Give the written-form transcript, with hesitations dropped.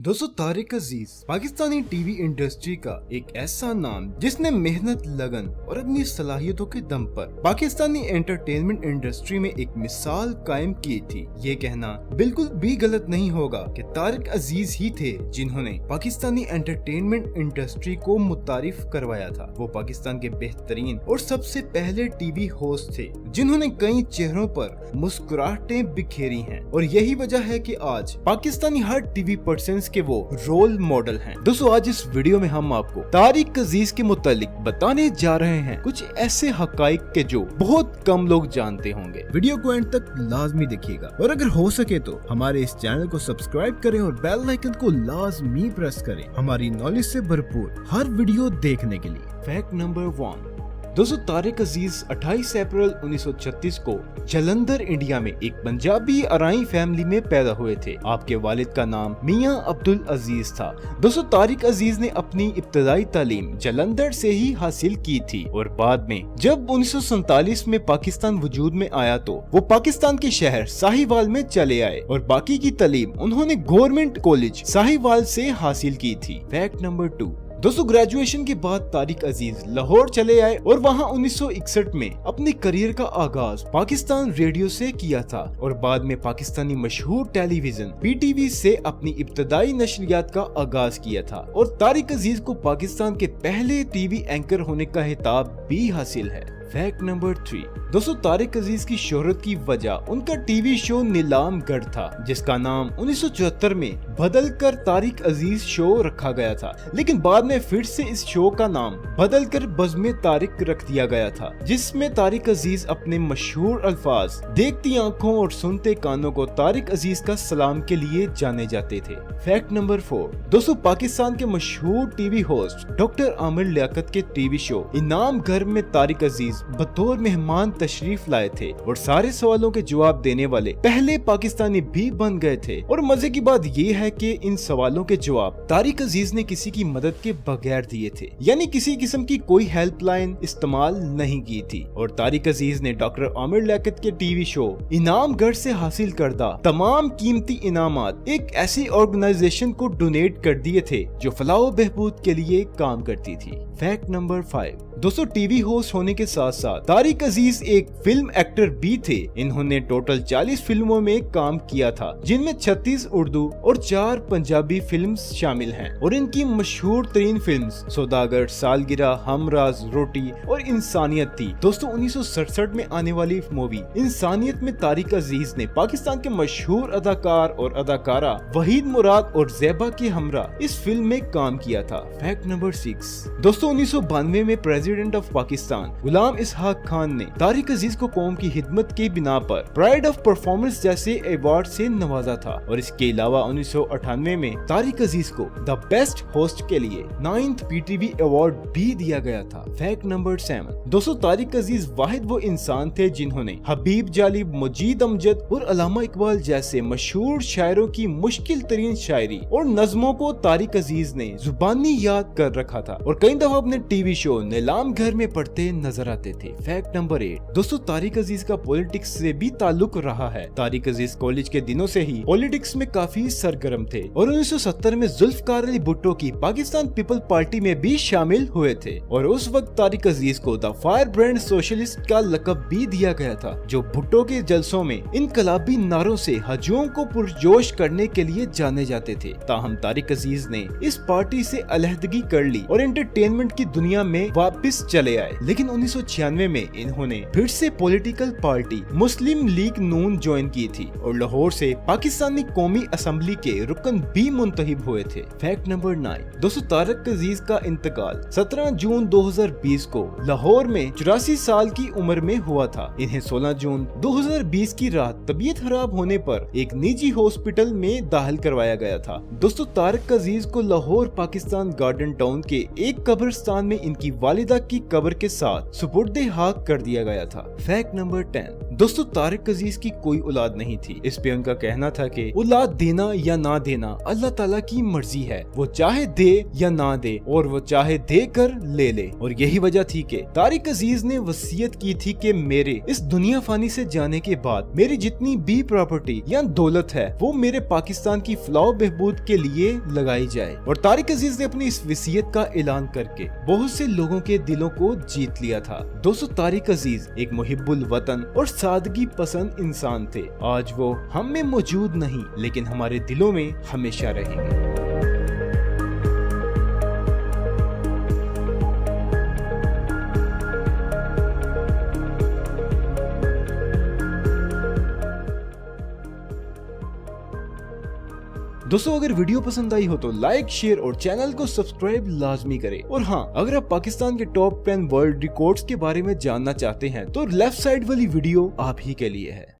दोस्तों तारिक अजीज Pakistani TV industry का एक ऐसा नाम जिसने मेहनत, लगन और अपनी सलाहियतों के दम पर पाकिस्तानी एंटरटेनमेंट इंडस्ट्री में एक मिसाल कायम की थी। ये कहना बिल्कुल भी गलत नहीं होगा कि तारिक अजीज ही थे जिन्होंने पाकिस्तानी एंटरटेनमेंट इंडस्ट्री को मुतारिफ करवाया था। वो पाकिस्तान के बेहतरीन और सबसे पहले टीवी होस्ट थे जिन्होंने कई चेहरों पर मुस्कुराहटें बिखेरी हैं, और यही वजह है कि आज पाकिस्तानी हर टीवी पर्सन के वो रोल मॉडल हैं। दोस्तों आज इस वीडियो में हम आपको तारिक अजीज के मुतालिक बताने जा रहे हैं कुछ ऐसे हकाइक के जो बहुत कम लोग जानते होंगे। वीडियो को एंड तक लाजमी देखिएगा और अगर हो सके तो हमारे इस चैनल को सब्सक्राइब करें और बेल आइकन को लाजमी प्रेस करें हमारी नॉलेज से भरपूर हर वीडियो देखने के लिए। Fact number 1। दोस्तों तारिक अजीज 28 अप्रैल 1936 को जलंधर इंडिया में एक पंजाबी अराई फैमिली में पैदा हुए थे। आपके वालिद का नाम मियां अब्दुल अजीज था। दोस्तों तारिक अजीज ने अपनी इब्तदाई तालीम जलंधर से ही हासिल की थी और बाद में जब 1947 में पाकिस्तान वजूद में आया तो वो पाकिस्तान के शहर साहिवाल में चले आए और बाकी की तालीम उन्होंने गवर्नमेंट कॉलेज साहिवाल से हासिल की थी। Fact number 2। दोस्तों ग्रेजुएशन के बाद तारिक अजीज लाहौर चले आए और वहां 1961 में अपने करियर का आगाज पाकिस्तान रेडियो से किया था और बाद में पाकिस्तानी मशहूर टेलीविजन पीटीवी से अपनी इब्तदाई नशरियात का आगाज किया था और तारिक अजीज को पाकिस्तान के पहले टीवी एंकर होने का खिताब भी हासिल है। Fact number 3। दोस्तों तारिक अजीज की शोहरत की वजह उनका टीवी शो नीलामगढ़ था जिसका नाम 1974 में बदलकर तारिक अजीज शो रखा गया था, लेकिन बाद में फिर से इस शो का नाम बदलकर बज़्म तारिक रख दिया गया था, जिसमें तारिक अजीज अपने मशहूर अल्फाज देखती आंखों और सुनते कानों को तारिक अजीज का सलाम के लिए जाने जाते थे। Fact number 4। दोस्तों पाकिस्तान के मशहूर TV host doctor Aamir Liaquat के टीवी शो इनामघर में तारिक अजीज बतौर मेहमान तशरीफ लाए थे और सारे सवालों के जवाब देने वाले पहले पाकिस्तानी भी बन गए थे। और मजे की बात ये है कि इन सवालों के जवाब तारिक अजीज ने किसी की मदद के बगैर दिए थे, यानी किसी किस्म की कोई हेल्पलाइन इस्तेमाल नहीं की थी। और तारिक अजीज ने डॉक्टर आमिर लियाकत के टीवी शो इनामगढ़ से हासिल करदा तमाम कीमती इनामात एक ऐसी ऑर्गेनाइजेशन को डोनेट कर दिए थे जो फलाह बहबूद के लिए काम करती थी। Fact number 5। दोस्तों टीवी होस्ट होने के साथ साथ तारिक अजीज एक फिल्म एक्टर भी थे। इन्होंने टोटल 40 फिल्मों में काम किया था जिनमें 36 उर्दू और 4 पंजाबी फिल्म्स शामिल हैं और इनकी मशहूर तरीन फिल्म्स सौदागर, सालगिरह, हमराज, रोटी और इंसानियत थी। दोस्तों 1967 में आने वाली मूवी इंसानियत में तारिक अजीज ने पाकिस्तान के मशहूर अदाकार और अदाकारा वहीद मुराद और ज़ैबा के हमरा इस फिल्म में काम किया था। Fact number 6। दोस्तों 1992 में प्रेसिडेंट ऑफ पाकिस्तान गुलाम इसहाक खान ने तारिक अजीज को कौम की खिदमत के बिना पर प्राइड ऑफ परफॉर्मेंस जैसे अवार्ड से नवाजा था और इसके अलावा 1998 में तारिक अजीज को द बेस्ट होस्ट के लिए 9th पीटीवी अवार्ड भी दिया गया था। Fact number 7। दोस्तों तारिक अजीज वाहिद वो इंसान थे जिन्होंने हबीब जालिब, मजीद अमजद और अल्लामा इकबाल जैसे मशहूर शायरों की मुश्किल तरीन शायरी और नज़मों को तारिक अजीज ने जुबानी याद कर रखा था और कई दफा अपने टीवी शो नीलामघर में पढ़ते नजर आते थे। Fact number 8। दोस्तों तारिक अजीज का पॉलिटिक्स से भी ताल्लुक रहा है। तारिक अजीज कॉलेज के दिनों से ही पॉलिटिक्स में काफी सरगर्म थे और 1970 में जुल्फकार अली भुट्टो की पाकिस्तान पीपल पार्टी में भी शामिल हुए थे और उस वक्त तारिक अजीज को द फायर ब्रांड सोशलिस्ट का लकब भी दिया गया था, जो भुट्टो के जलसों में इनकलाबी नारों से हजूम को पुरजोश करने के लिए जाने जाते थे। ताहम तारिक अजीज ने इस पार्टी से अलहदगी कर ली और एंटरटेनमेंट की दुनिया में वापस चले आए, लेकिन 1996 में इन्होंने फिर से पॉलिटिकल पार्टी मुस्लिम लीग नून ज्वाइन की थी और लाहौर से पाकिस्तानी कौमी असेंबली के रुकन भी मुंतखब हुए थे। Fact number 9। दोस्तों तारिक अजीज का इंतकाल 17 जून 2020 को लाहौर में 84 साल की उम्र में हुआ था। इन्हें 16 जून 2020 की रात तबीयत खराब होने पर एक निजी हॉस्पिटल में दाखिल करवाया गया था। दोस्तों तारिक अजीज को लाहौर पाकिस्तान गार्डन टाउन के एक कब्रिस्तान में इनकी वालिदा की कब्र के साथ सुपुर्दे हाक कर दिया गया था। Fact number 10। दोस्तों तारिक अजीज की कोई औलाद नहीं थी। इस पे उनका कहना था कि औलाद देना या ना देना अल्लाह ताला की मर्जी है, वो चाहे दे या ना दे और वो चाहे दे कर ले ले। और यही वजह थी कि तारिक अजीज ने वसीयत की थी कि मेरे इस दुनिया फानी से जाने के बाद मेरी जितनी भी प्रॉपर्टी या दौलत है वो मेरे पाकिस्तान की फलाह बहबूद के लिए लगाई जाए। और तारिक अजीज ने अपनी इस वसीयत का ऐलान करके बहुत से लोगों के दिलों को जीत लिया था। दोस्तों तारिक अजीज एक मुहिब्बुल वतन और सादगी पसंद इंसान थे। आज वो हम में मौजूद नहीं लेकिन हमारे दिलों में हमेशा रहेंगे। दोस्तों अगर वीडियो पसंद आई हो तो लाइक शेयर और चैनल को सब्सक्राइब लाजमी करें। और हाँ, अगर आप पाकिस्तान के टॉप 10 वर्ल्ड रिकॉर्ड्स के बारे में जानना चाहते हैं तो लेफ्ट साइड वाली वीडियो आप ही के लिए है।